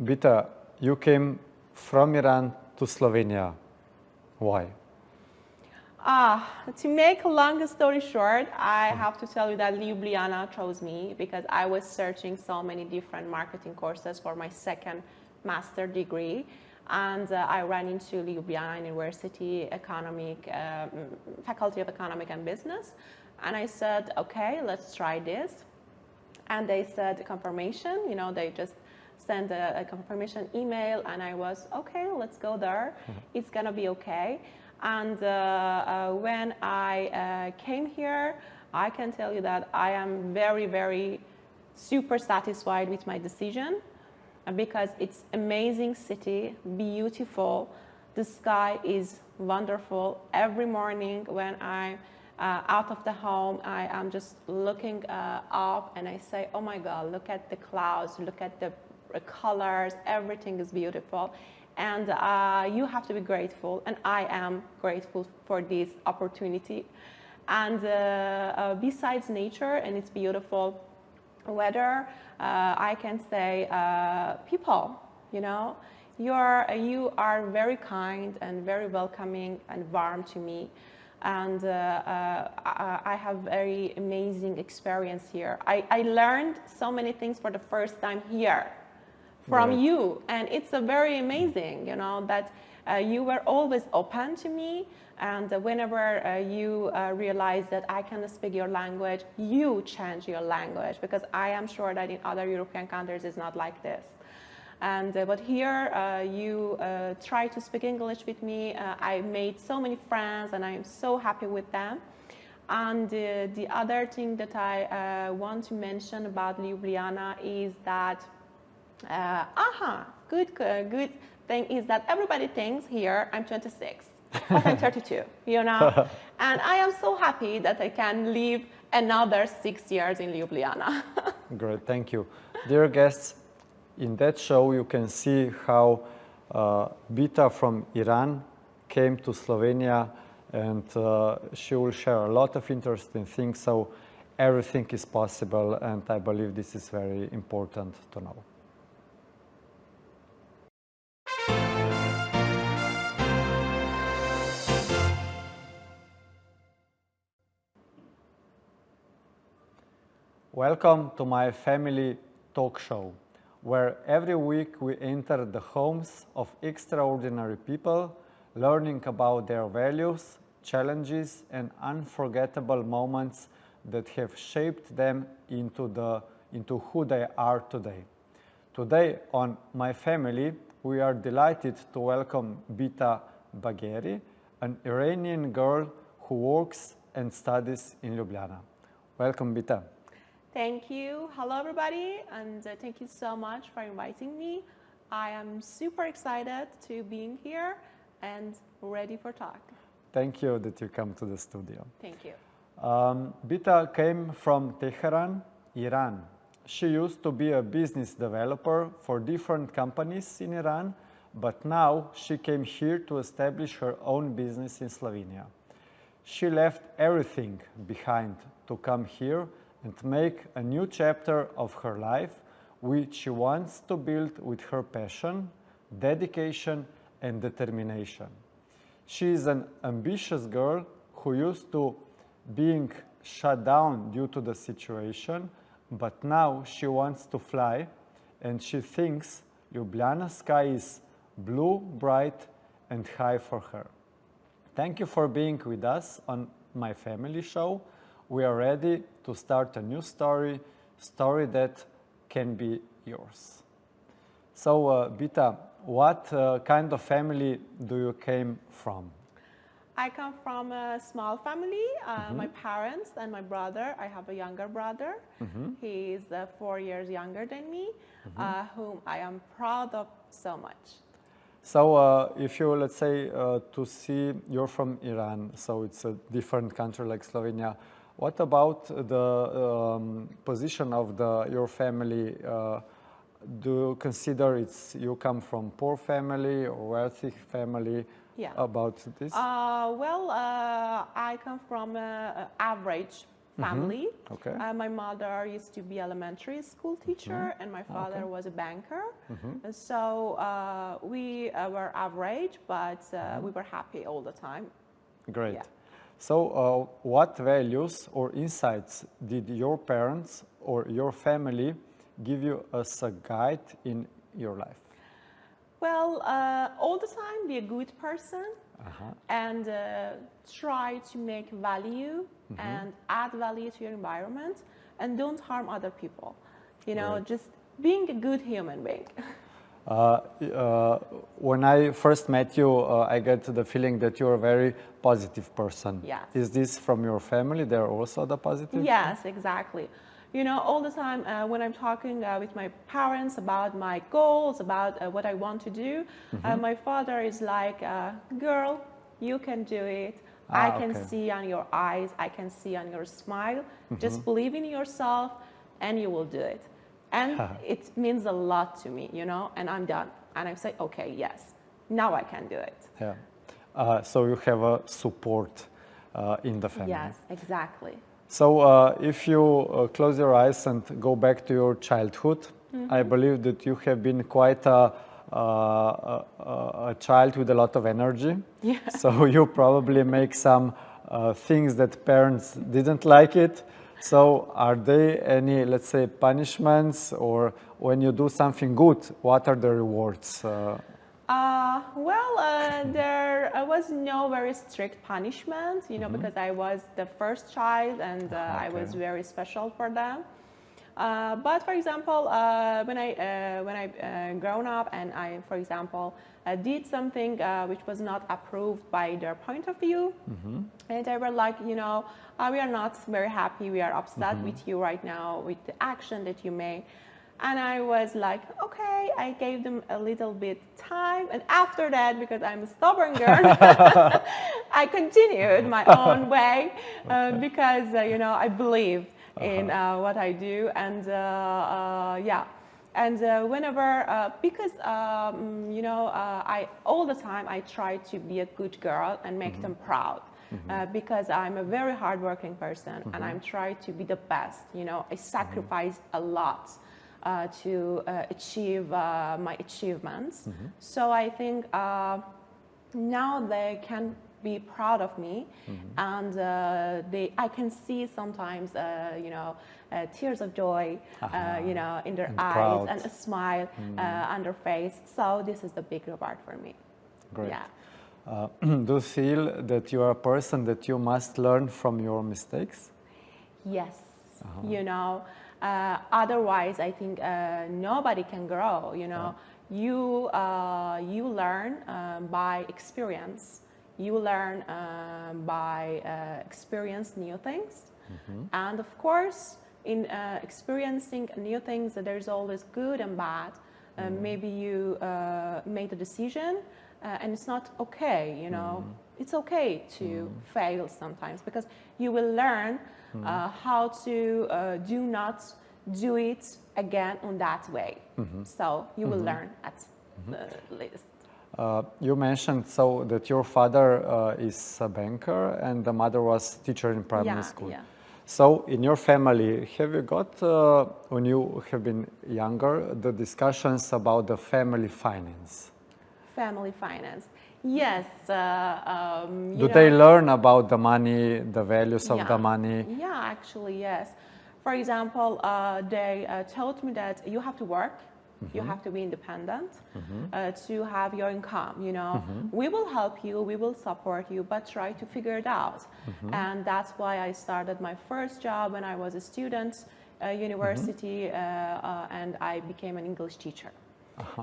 Bita, you came from Iran to Slovenia. Why? To make a long story short, I have to tell you that Ljubljana chose me because I was searching so many different marketing courses for my second master degree. And I ran into Ljubljana University Faculty of Economic and Business. And I said, okay, let's try this. And they said confirmation, you know, they just sent a confirmation email and I was, okay, let's go there. It's gonna be okay. And when I came here, I can tell you that I am very, very super satisfied with my decision because it's amazing city, beautiful. The sky is wonderful. Every morning when I'm out of the home, I am just looking up and I say, oh my God, look at the clouds, look at the colors, everything is beautiful. And you have to be grateful, and I am grateful for this opportunity. And besides nature and its beautiful weather, I can say people, you know, you are very kind and very welcoming and warm to me. And I have very amazing experience here. I learned so many things for the first time here from you, and it's a very amazing, you know, that you were always open to me, and whenever you realize that I can speak your language, you change your language, because I am sure that in other European countries it's not like this. And but here you try to speak English with me. I made so many friends and I am so happy with them. And the other thing that I want to mention about Ljubljana is that good thing is that everybody thinks here I'm 26, but I'm 32, you know? And I am so happy that I can live another 6 years in Ljubljana. Great, thank you. Dear guests, in that show you can see how Bita from Iran came to Slovenia, and she will share a lot of interesting things, so everything is possible, and I believe this is very important to know. Welcome to my family talk show, where every week we enter the homes of extraordinary people, learning about their values, challenges, and unforgettable moments that have shaped them into who they are today. Today on My Family, we are delighted to welcome Bita Bagheri, an Iranian girl who works and studies in Ljubljana. Welcome, Bita. Thank you. Hello, everybody, and thank you so much for inviting me. I am super excited to being here and ready for talk. Thank you that you come to the studio. Thank you. Bita came from Tehran, Iran. She used to be a business developer for different companies in Iran, but now she came here to establish her own business in Slovenia. She left everything behind to come here and make a new chapter of her life, which she wants to build with her passion, dedication, and determination. She is an ambitious girl who used to being shut down due to the situation, but now she wants to fly, and she thinks Ljubljana sky is blue, bright, and high for her. Thank you for being with us on My Family show. We are ready to start a new story that can be yours. So, Bita, what kind of family do you came from? I come from a small family. My parents and my brother. I have a younger brother. He is 4 years younger than me, whom I am proud of so much. So if you, let's say, to see, you're from Iran, so it's a different country like Slovenia. What about the position of your family? Do you consider you come from poor family or wealthy family? Yeah. About this? Well, I come from average family. Okay. My mother used to be elementary school teacher, and my father was a banker. So we were average, but we were happy all the time. Great. Yeah. So what values or insights did your parents or your family give you as a guide in your life? Well, all the time be a good person and try to make value and add value to your environment, and don't harm other people. You know, Right. just being a good human being. When I first met you, I get the feeling that you're a very positive person. Yes. Is this from your family? They're also the positive? Yes, exactly. You know, all the time when I'm talking with my parents about my goals, about what I want to do, my father is like, girl, you can do it. I can okay. see on your eyes, I can see on your smile. Just believe in yourself and you will do it. And it means a lot to me, you know, and I'm done. And I say, okay, yes, now I can do it. Yeah. So you have a support in the family. Yes, exactly. So if you close your eyes and go back to your childhood, I believe that you have been quite a child with a lot of energy. Yeah. So you probably make some things that parents didn't like it. So are there any, let's say, punishments, or when you do something good, what are the rewards? There was no very strict punishment, you know, because I was the first child and I was very special for them. But for example, when I grown up and I, for example, did something which was not approved by their point of view, and they were like, you know, we are not very happy, we are upset with you right now with the action that you made. And I was like, okay, I gave them a little bit time. And after that, because I'm a stubborn girl, I continued my own way because, you know, I believe in what I do. And yeah, and whenever, because, you know, all the time I try to be a good girl and make them proud. Because I'm a very hardworking person and I'm trying to be the best, you know, I sacrificed a lot to achieve my achievements. So I think now they can be proud of me, and I can see sometimes, you know, tears of joy, you know, in their and eyes proud. and a smile on their face. So this is the big reward for me. Great. Yeah. Do you feel that you are a person that you must learn from your mistakes? Yes. You know, otherwise I think nobody can grow, you know. You learn by experience. You learn by experience new things. And of course, in experiencing new things, there's always good and bad. Maybe you made a decision and it's not okay, you know. It's okay to fail sometimes, because you will learn how to do not do it again on that way. So you will learn at the least. You mentioned so that your father is a banker and the mother was teacher in primary school. Yeah. So in your family, have you got, when you have been younger, the discussions about the family finance? Family finance. Yes. Do they learn about the money, the values of the money? Yeah, actually, yes. For example, they told me that you have to work, you have to be independent to have your income, you know. We will help you, we will support you, but try to figure it out. And that's why I started my first job when I was a student university, and I became an English teacher.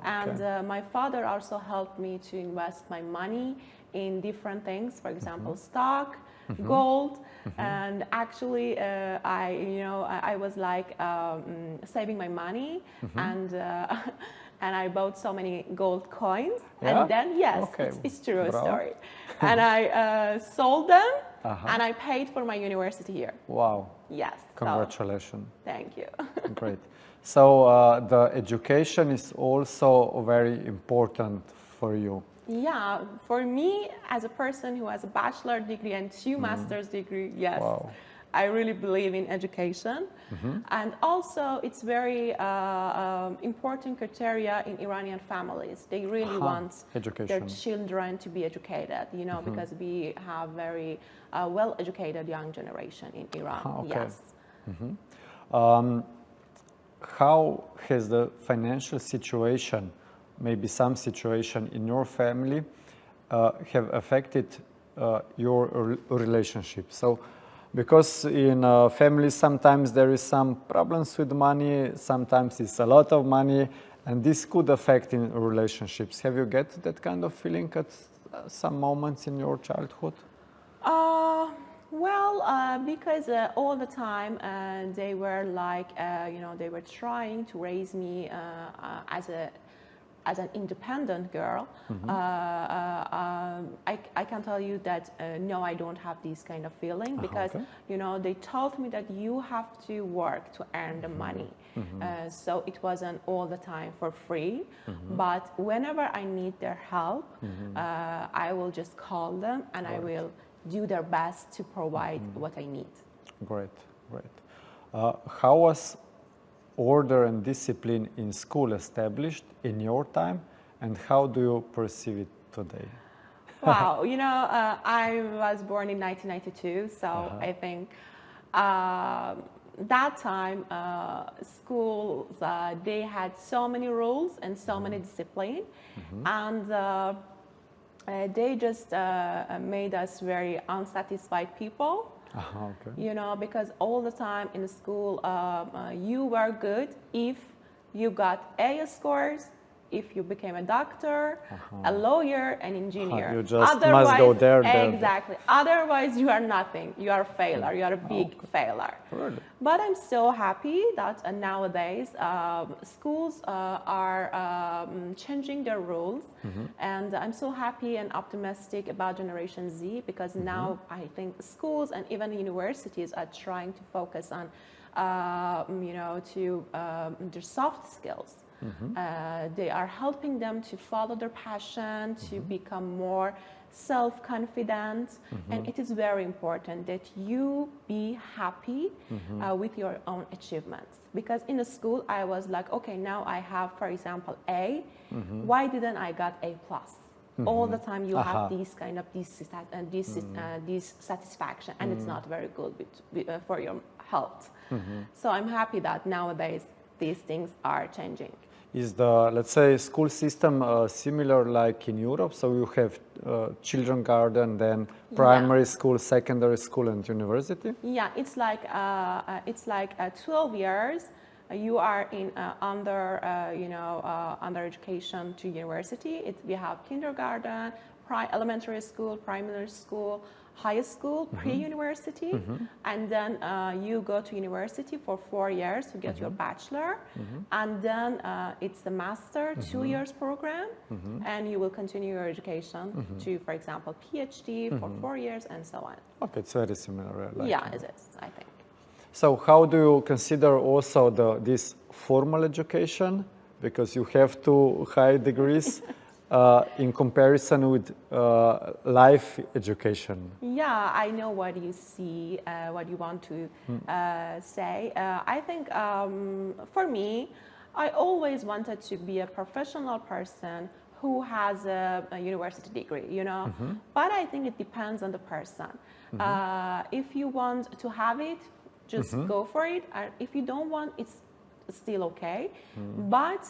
And my father also helped me to invest my money in different things, for example, stock, gold, and actually I was like saving my money, and I bought so many gold coins, and then it's true story, and I sold them, and I paid for my university here. Wow. Yes. Congratulations. So, thank you. Great. So the education is also very important for you. Yeah, for me as a person who has a bachelor degree and 2 master's degree, yes. Wow. I really believe in education. And also it's very important criteria in Iranian families. They really want their children to be educated, you know, because we have very well-educated young generation in Iran. Yes. How has the financial situation, maybe some situation in your family, have affected your relationship? So, because in families sometimes there is some problems with money, sometimes it's a lot of money, and this could affect in relationships. Have you get that kind of feeling at some moments in your childhood? Well, because all the time they were like, you know, they were trying to raise me as an independent girl. I can tell you that no, I don't have this kind of feeling, because you know, they told me that you have to work to earn the money. So it wasn't all the time for free, but whenever I need their help, I will just call them and I will do their best to provide what I need. Great, great. How was order and discipline in school established in your time, and how do you perceive it today? Wow, you know, I was born in 1992, so I think that time schools, they had so many rules and so many discipline, and they just made us very unsatisfied people. You know, because all the time in the school, you were good if you got A scores, if you became a doctor, a lawyer, an engineer. You just must go there. Exactly. Otherwise, you are nothing. You are a failure. You are a big failure. Really? But I'm so happy that nowadays schools are changing their rules, and I'm so happy and optimistic about Generation Z, because now I think schools and even universities are trying to focus on, you know, to their soft skills. They are helping them to follow their passion, to become more self-confident, and it is very important that you be happy with your own achievements. Because in the school I was like, okay, now I have, for example, A, why didn't I got A+? All the time you have these kind of this satisfaction, and it's not very good for your health. So I'm happy that nowadays these things are changing. Is the, let's say, school system similar like in Europe? So you have children garden, then primary school, secondary school, and university? Yeah, it's like 12 years. You are in under under education to university. We have kindergarten, elementary school, primary school, high school, pre-university, and then you go to university for 4 years to get your bachelor, and then it's a master 2 years program, and you will continue your education to, for example, PhD for 4 years and so on. Okay, it's very similar. Like, yeah, it is, I think. So how do you consider also this formal education, because you have 2 high degrees, in comparison with life education? Yeah, I know what you see, what you want to say. I think for me, I always wanted to be a professional person who has a university degree, you know, but I think it depends on the person. If you want to have it, just go for it. If you don't want, it's still okay. But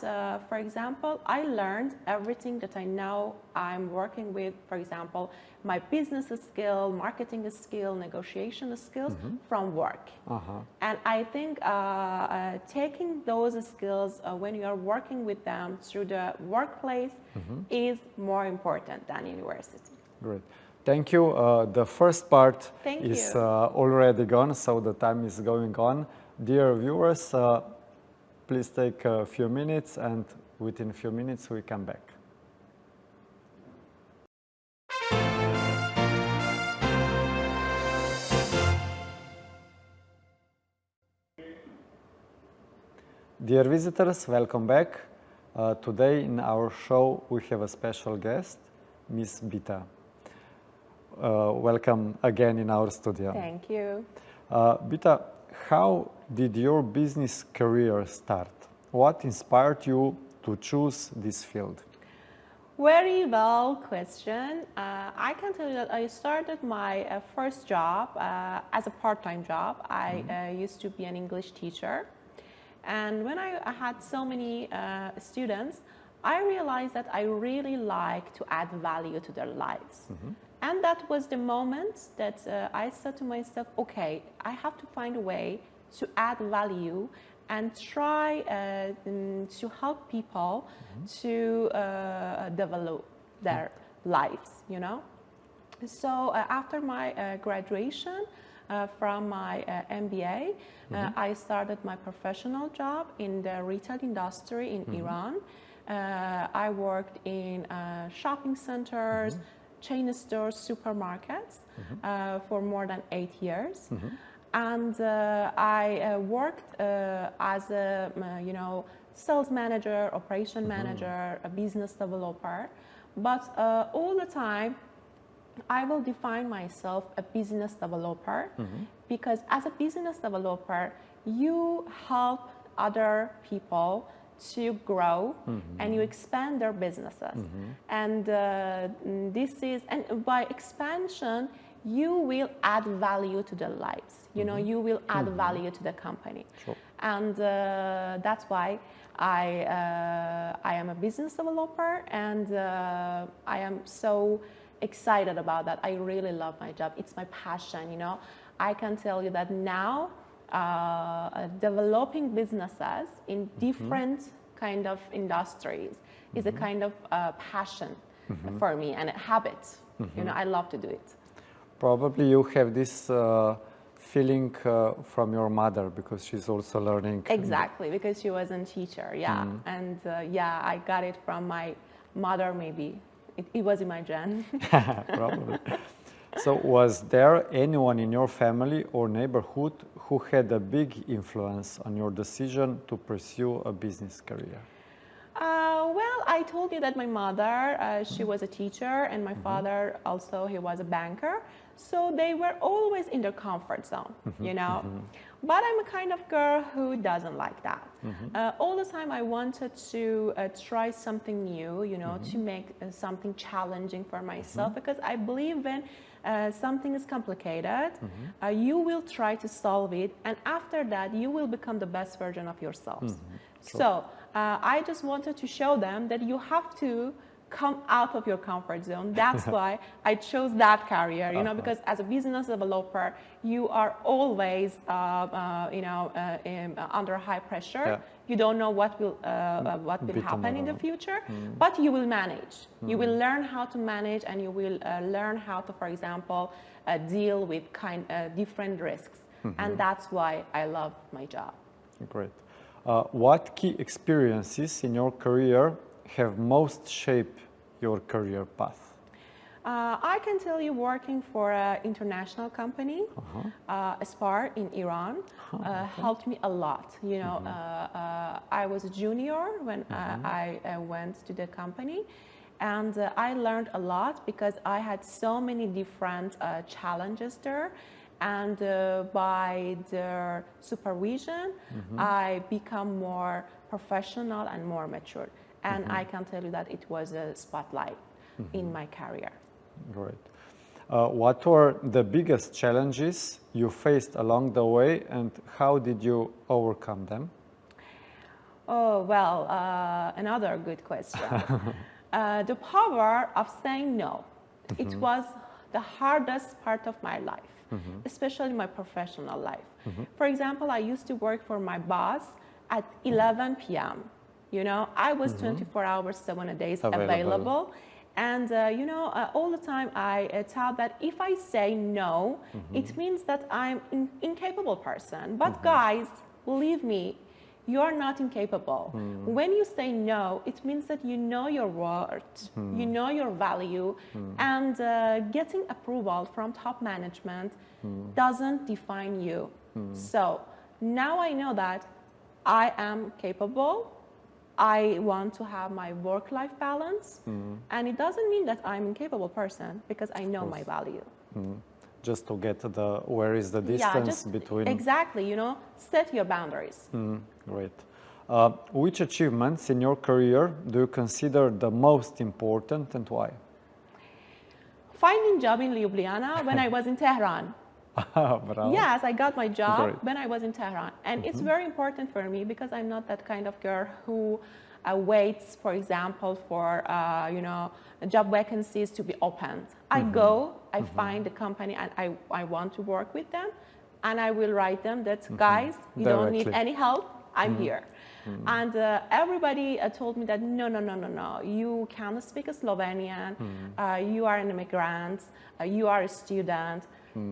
for example, I learned everything that I know I'm working with, for example, my business skill, marketing skill, negotiation skills from work. And I think taking those skills when you are working with them through the workplace is more important than university. Great. Thank you. The first part is already gone, so the time is going on. Dear viewers, please take a few minutes, and within a few minutes we come back. Dear visitors, welcome back. Today in our show we have a special guest, Miss Bita. Welcome again in our studio. Thank you. Bita, how did your business career start? What inspired you to choose this field? Very well question. I can tell you that I started my first job as a part-time job. I used to be an English teacher. And when I had so many students, I realized that I really like to add value to their lives. And that was the moment that I said to myself, okay, I have to find a way to add value and try to help people to develop their lives, you know. So after my graduation from my MBA, I started my professional job in the retail industry in Iran. I worked in shopping centers, chain stores, supermarkets for more than 8 years. And I worked as a, sales manager, operation manager, a business developer. But all the time, I will define myself a business developer because as a business developer, you help other people to grow and you expand their businesses. And and by expansion, you will add value to their lives. You know, you will add value to the company. Sure. And that's why I am a business developer, and I am so excited about that. I really love my job. It's my passion, you know. I can tell you that now developing businesses in different kind of industries is a kind of passion for me and a habit. You know, I love to do it. Probably you have this feeling from your mother because she's also learning. Exactly, because she was a teacher, yeah. And yeah, I got it from my mother maybe. It was in my gen. Probably. So was there anyone in your family or neighborhood who had a big influence on your decision to pursue a business career? Well, I told you that my mother, she was a teacher, and my father also, he was a banker. So they were always in their comfort zone, you know. But I'm a kind of girl who doesn't like that. All the time I wanted to try something new, you know, to make something challenging for myself, because I believe when something is complicated, you will try to solve it, and after that you will become the best version of yourselves. So I just wanted to show them that you have to come out of your comfort zone. That's why I chose that career, you know, because as a business developer, you are always, under high pressure. Yeah. You don't know what will happen in the future, but you will manage. You will learn how to manage, and you will learn how to, for example, deal with different risks. And that's why I love my job. Great. What key experiences in your career have most shaped your career path? I can tell you, working for an international company, Aspar in Iran, helped me a lot. You know, I was a junior when I went to the company, and I learned a lot because I had so many different challenges there. And by their supervision, I become more professional and more mature. And I can tell you that it was a spotlight in my career. Great. What were the biggest challenges you faced along the way, and how did you overcome them? Oh, well, another good question. The power of saying no. It was the hardest part of my life, especially my professional life. For example, I used to work for my boss at 11 p.m. You know, I was 24 hours, 7 days available. And, all the time I thought that if I say no, it means that I'm an incapable person. But guys, believe me, you're not incapable. When you say no, it means that you know your worth, you know your value, and getting approval from top management doesn't define you. So now I know that I am capable. I want to have my work-life balance, and it doesn't mean that I'm an incapable person because I know my value. just to get where is the distance between... Exactly, you know, set your boundaries. Great. Which achievements in your career do you consider the most important and why? Finding job in Ljubljana when I was in Tehran. Bravo. Yes, I got my job Great. when I was in Tehran. And it's very important for me because I'm not that kind of girl who waits, for example, for, you know, job vacancies to be opened. I go, I find a company and I want to work with them. And I will write them that, guys, you don't need any help, I'm here. And everybody told me that, no, you can't speak Slovenian, you are an immigrant, you are a student,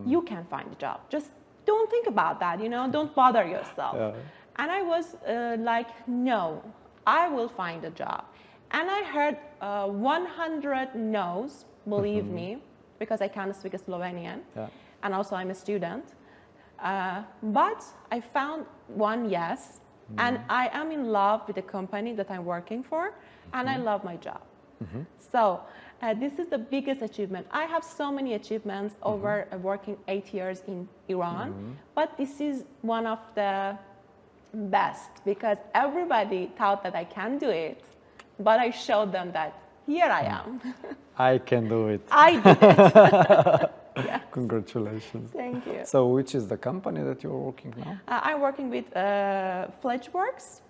you can find a job. Just don't think about that, you know, don't bother yourself. Yeah. And I was like, no, I will find a job. And I heard 100 no's, believe me, because I can't speak Slovenian, and also I'm a student. But I found one yes, and I am in love with the company that I'm working for, and I love my job. So this is the biggest achievement. I have so many achievements over working 8 years in Iran, but this is one of the best because everybody thought that I can do it, but I showed them that here I am. I can do it. I did it. Yes. Congratulations. Thank you. So which is the company that you're working now? I'm working with Fledgeworks,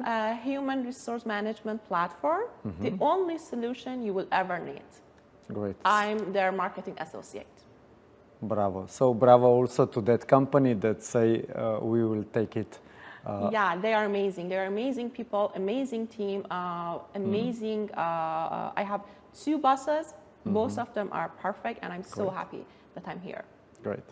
a human resource management platform, the only solution you will ever need. Great. I'm their marketing associate. Bravo. So bravo also to that company that say we will take it. Yeah, they are amazing. They are amazing people, amazing team, amazing. I have 2 bosses. Both of them are perfect, and I'm so happy that I'm here. Great.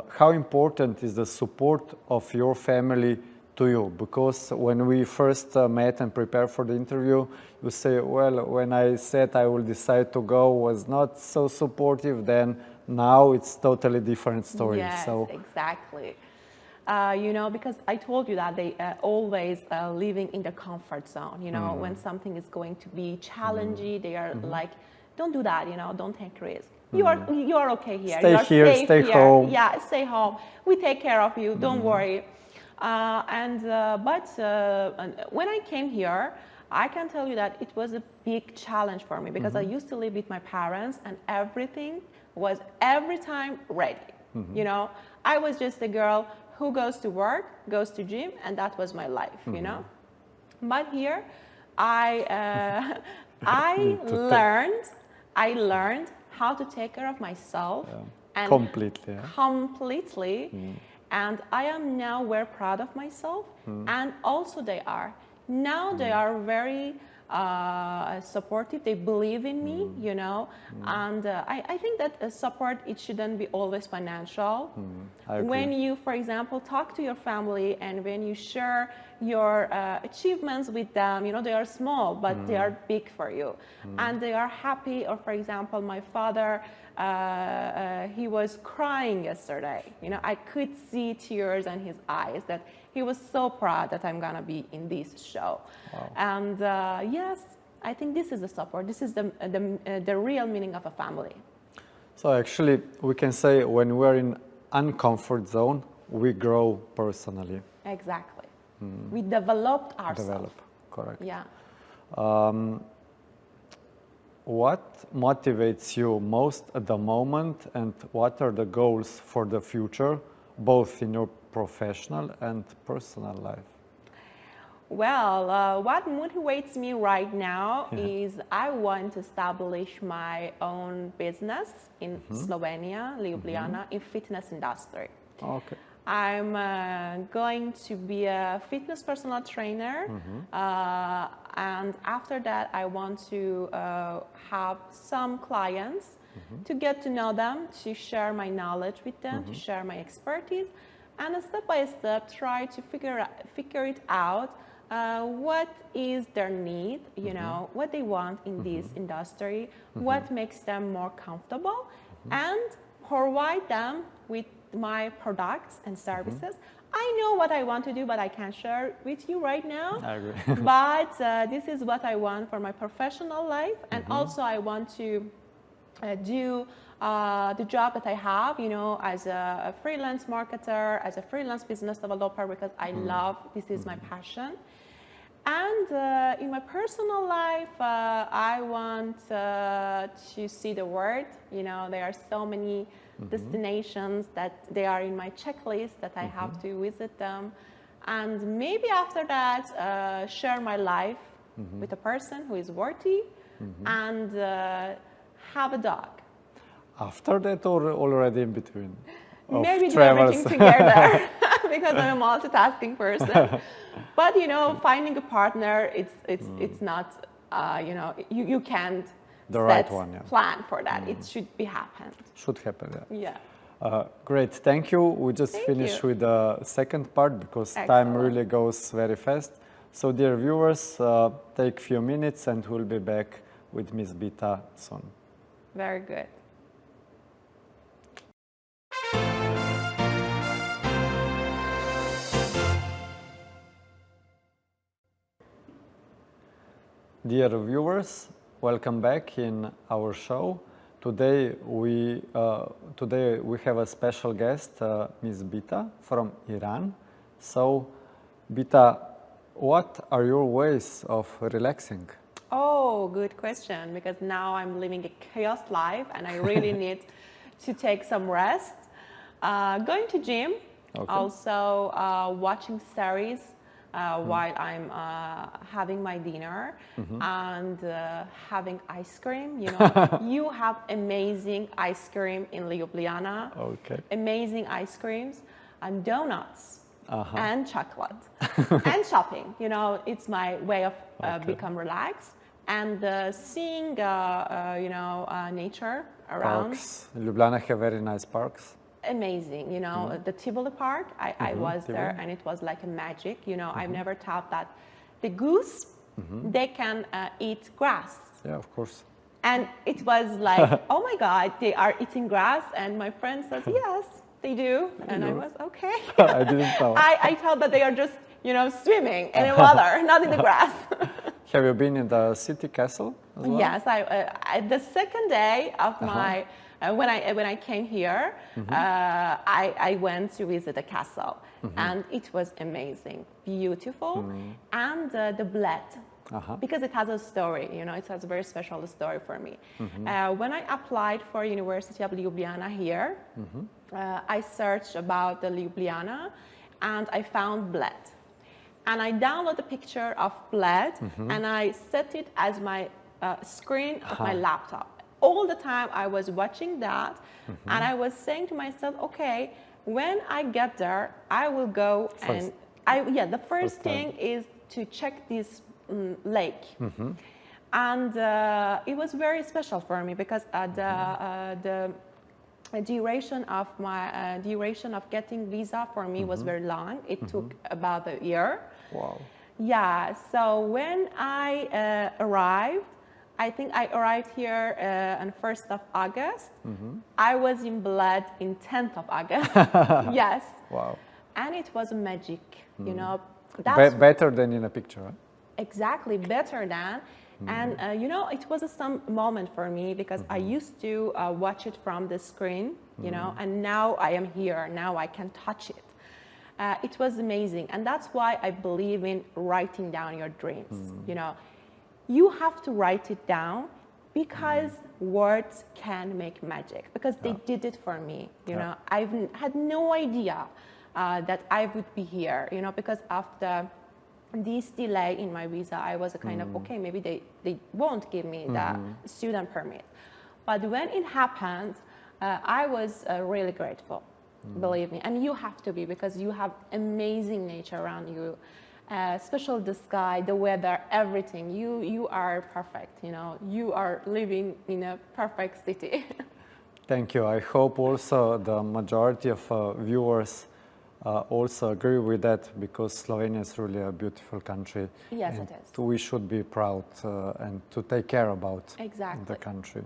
How important is the support of your family to you? Because when we first met and prepared for the interview, you say, well, when I said I will decide to go, was not so supportive. Then now it's totally different story. Yes, so exactly. You know, because I told you that they always living in the comfort zone. You know, when something is going to be challenging, they are like, don't do that. You know, don't take risk. You are okay here. Stay here. Safe stay here. home. Yeah, stay home. We take care of you. Don't worry. But when I came here, I can tell you that it was a big challenge for me because I used to live with my parents, and everything was every time ready. You know, I was just a girl who goes to work, goes to gym, and that was my life, you know. But here, I learned how to take care of myself and completely. And I am now very proud of myself, and also they are. Now they are very supportive. They believe in me, you know, and I think that support, it shouldn't be always financial. When you, for example, talk to your family and when you share your achievements with them, you know, they are small, but they are big for you, and they are happy. Or for example, my father, he was crying yesterday. You know, I could see tears in his eyes that he was so proud that I'm gonna be in this show. Wow. And yes, I think this is the support. This is the real meaning of a family. So actually, we can say when we're in uncomfort zone, we grow personally. Exactly. We developed ourselves. Develop, correct. Yeah. What motivates you most at the moment, and what are the goals for the future, both in your professional and personal life? Well, what motivates me right now is I want to establish my own business in Slovenia, Ljubljana, in fitness industry. Okay. I'm going to be a fitness personal trainer, and after that I want to have some clients to get to know them, to share my knowledge with them, to share my expertise, and step by step try to figure it out what is their need, you know, what they want in this industry, what makes them more comfortable, and provide them with my products and services. I know what I want to do, but I can't share with you right now. I agree. But this is what I want for my professional life, and also I want to do the job that I have, you know, as a freelance marketer, as a freelance business developer, because I love, this is my passion. And in my personal life, I want to see the world. You know, there are so many destinations that they are in my checklist that I have to visit them. And maybe after that, share my life with a person who is worthy and have a dog. After that or already in between? Maybe do everything together because I'm a multitasking person. But you know, finding a partner, it's not, you know, you can't plan for that. It should be happened. Should happen, yeah. Yeah. Great, thank you. We just finished with the second part because time really goes very fast. So dear viewers, take a few minutes and we'll be back with Miss Bita soon. Very good. Dear viewers, welcome back in our show. Today we have a special guest, Ms. Bita from Iran. So, Bita, what are your ways of relaxing? Oh, good question, because now I'm living a chaos life and I really need to take some rest. Going to gym, also watching series while I'm having my dinner and having ice cream. You know, you have amazing ice cream in Ljubljana. Amazing ice creams and donuts and chocolate and shopping. You know, it's my way of become relaxed and seeing you know, nature around. Parks. Ljubljana have very nice parks. Amazing, you know, the Tivoli Park, I was there and it was like a magic, you know, I've never thought that the goose, they can eat grass. Yeah, of course. And it was like, oh my God, they are eating grass. And my friend says, yes, they do. And I was, okay. I didn't know. I thought that they are just, you know, swimming in the water, not in the grass. Have you been in the city castle as well? Yes, the second day of my, when I came here, I went to visit the castle and it was amazing, beautiful, and the bled, because it has a story, you know, it has a very special story for me. When I applied for University of Ljubljana here, I searched about the Ljubljana and I found bled. And I downloaded a picture of bled and I set it as my screen of my laptop. All the time I was watching that and I was saying to myself, okay, when I get there, I will go and the first thing is to check this lake. And it was very special for me because the duration of my duration of getting visa for me was very long. It took about a year. Wow. Yeah, so when I arrived, I think I arrived here on 1st of August. I was in bled in 10th of August. Yes. Wow. And it was magic, you know. Better than in a picture, huh? Exactly, better than. And, you know, it was some moment for me because I used to watch it from the screen, you know, and now I am here, now I can touch it. It was amazing. And that's why I believe in writing down your dreams, you know. You have to write it down because words can make magic, because they did it for me, you know. I've had no idea that I would be here, you know, because after this delay in my visa, I was a kind of, okay, maybe they won't give me the student permit. But when it happened, I was really grateful, believe me. And you have to be, because you have amazing nature around you, especially the sky, the weather, everything. You are perfect, you know. You are living in a perfect city. Thank you. I hope also the majority of viewers also agree with that, because Slovenia is really a beautiful country. Yes, it is. We should be proud and to take care about the country.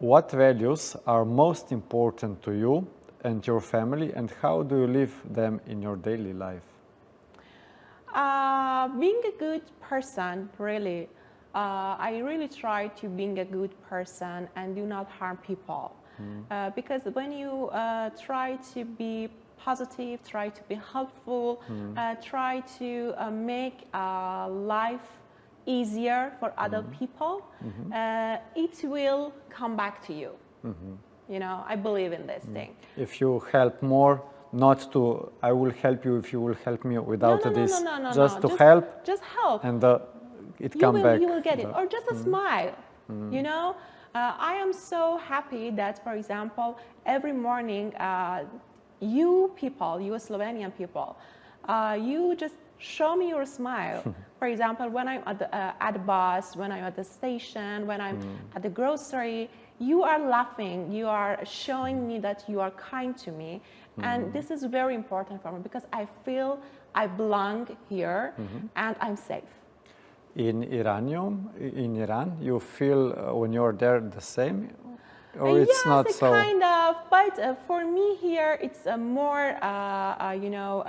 What values are most important to you and your family, and how do you live them in your daily life? Being a good person, really. I really try to being a good person and do not harm people. Because when you try to be positive, try to be helpful, try to make life easier for other people, it will come back to you. You know, I believe in this thing. If you help more, not to, I will help you if you will help me without this, just to help. Just help. And it comes back. You will get it. Or just a smile, you know. I am so happy that, for example, every morning, you people, you Slovenian people, you just show me your smile. For example, when I'm at the bus, when I'm at the station, when I'm at the grocery, you are laughing, you are showing me that you are kind to me. And this is very important for me because I feel I belong here and I'm safe. In Iran, you feel when you're there the same? Or it's yes, not so? Kind of, but for me here, it's more, you know,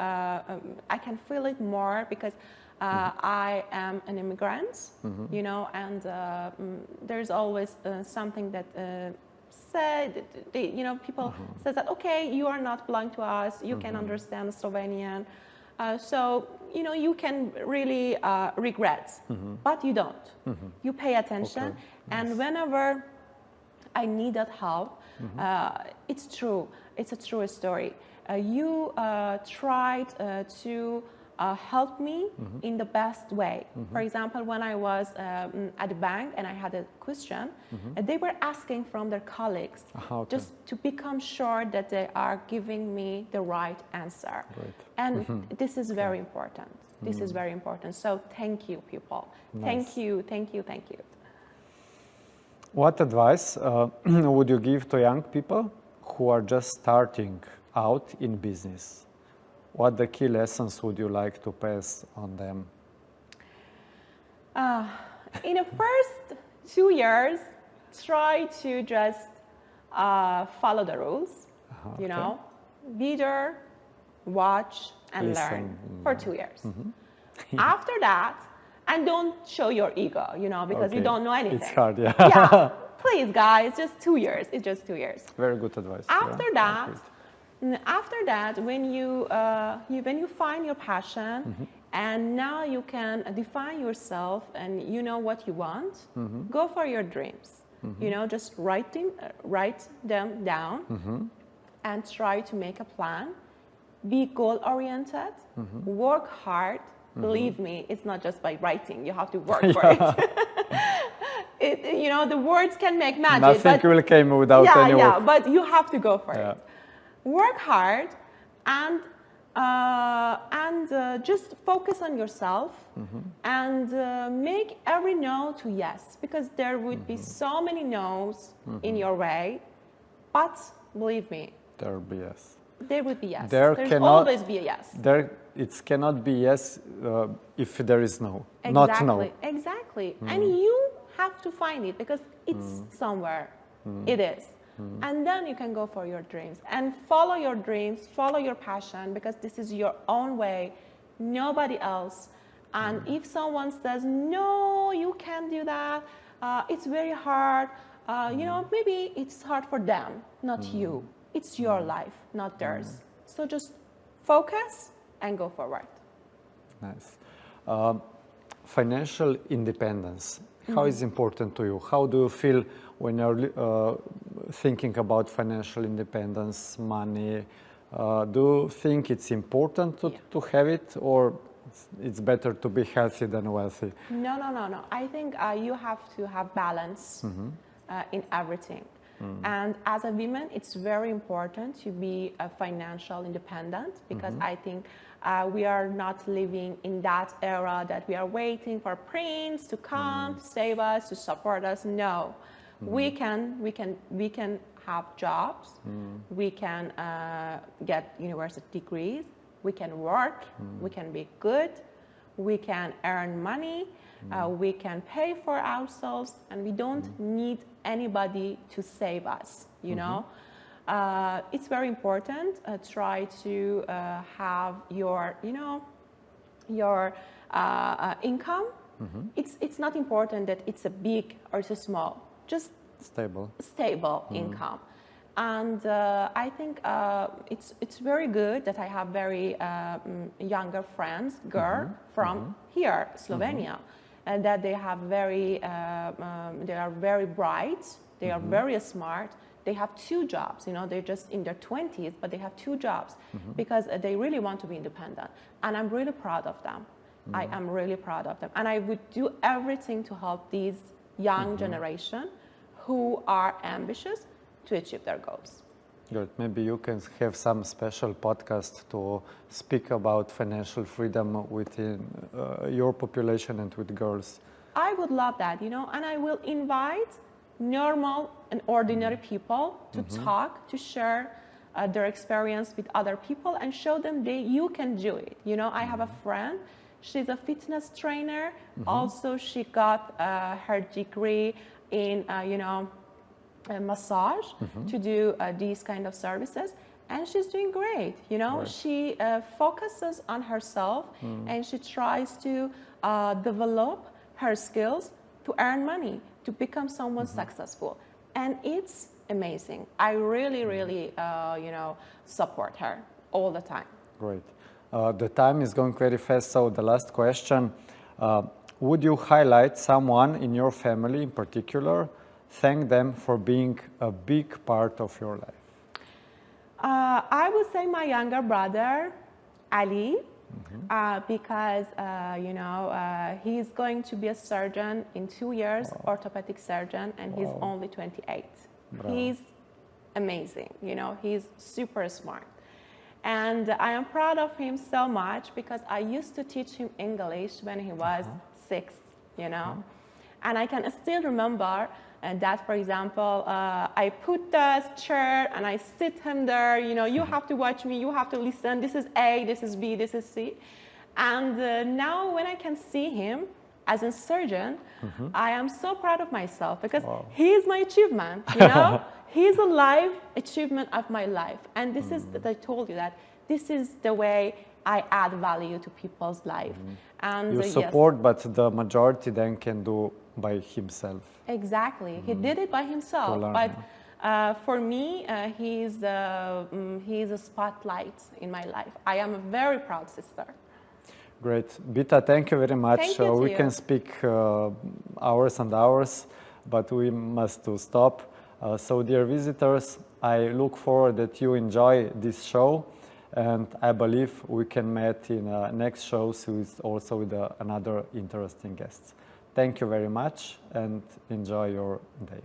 I can feel it more because I am an immigrant, you know, and there's always something that said, you know, people says that, okay, you are not belong to us, you can understand Slovenian, so, you know, you can really regret, but you don't. You pay attention, and whenever I needed help, it's true, it's a true story. You tried to help me in the best way. For example, when I was at the bank and I had a question, they were asking from their colleagues just to become sure that they are giving me the right answer. And this is very important. This is very important. So thank you, people. Thank you, thank you, thank you. What advice would you give to young people who are just starting out in business? What the key lessons would you like to pass on them? In the first 2 years, try to just follow the rules, you know, be there, watch and learn for 2 years. After that, and don't show your ego, you know, because you don't know anything. It's hard, yeah. Yeah, please guys, just 2 years, it's just 2 years. Very good advice. After that, when you find your passion and now you can define yourself and you know what you want, go for your dreams. You know, just write them down and try to make a plan. Be goal-oriented, work hard. Believe me, it's not just by writing, you have to work for it. You know, the words can make magic. Nothing will come without any work. Yeah, but you have to go for it. Work hard and just focus on yourself and make every no to yes, because there would be so many no's in your way, but believe me, there will be yes. There would be yes. There's always be a yes. It cannot be yes if there is no, exactly, not no. Exactly, and you have to find it because it's somewhere. It is. And then you can go for your dreams and follow your dreams, follow your passion, because this is your own way, nobody else. And if someone says, no, you can't do that, it's very hard, you know, maybe it's hard for them, not you. It's your life, not theirs. So just focus and go forward. Nice. Financial independence, how is important to you? How do you feel when you're thinking about financial independence, money? Do you think it's important to have it, or it's better to be healthy than wealthy? No. I think you have to have balance in everything. And as a woman, it's very important to be financial independent, because I think we are not living in that era that we are waiting for prince to come to save us, to support us. No, we can have jobs, we can get university degrees, we can work, we can be good, we can earn money, we can pay for ourselves, and we don't need anybody to save us, you know. It's very important. Try to have your, you know, your income It's not important that it's a big or it's a small, just stable income. And I think it's very good that I have very younger friends, girl, from here, Slovenia, and that they have they are very bright, they are very smart. They have 2 jobs, you know, they're just in their 20s, but they have 2 jobs because they really want to be independent. And I'm really proud of them. I am really proud of them. And I would do everything to help these young generation who are ambitious to achieve their goals. Good. Maybe you can have some special podcast to speak about financial freedom within your population and with girls. I would love that, you know, and I will invite normal and ordinary people to talk, to share their experience with other people and show them you can do it. You know, I have a friend, she's a fitness trainer. Also, she got her degree in, you know, massage to do these kind of services. And she's doing great, you know. She focuses on herself and she tries to develop her skills to earn money, to become someone successful. And it's amazing. I really, really, you know, support her all the time. Great. The time is going very fast, so the last question. Would you highlight someone in your family in particular, thank them for being a big part of your life? I would say my younger brother, Ali, because, you know, he's going to be a surgeon in 2 years, orthopedic surgeon, and he's only 28. Bravo. He's amazing, you know, he's super smart. And I am proud of him so much because I used to teach him English when he was 6, you know. And I can still remember that, for example, I put the chair and I sit him there, you know, you have to watch me, you have to listen, this is A, this is B, this is C. And now when I can see him as a surgeon, I am so proud of myself because he is my achievement, you know. He's a life achievement of my life. And this is, that I told you that this is the way I add value to people's life. And you support, but the majority then can do by himself. Exactly. He did it by himself. But for me, he's a spotlight in my life. I am a very proud sister. Great. Bita, thank you very much. Thank you we can speak hours and hours, but we must stop. So dear visitors, I look forward that you enjoy this show, and I believe we can meet in next shows also with another interesting guests. Thank you very much and enjoy your day.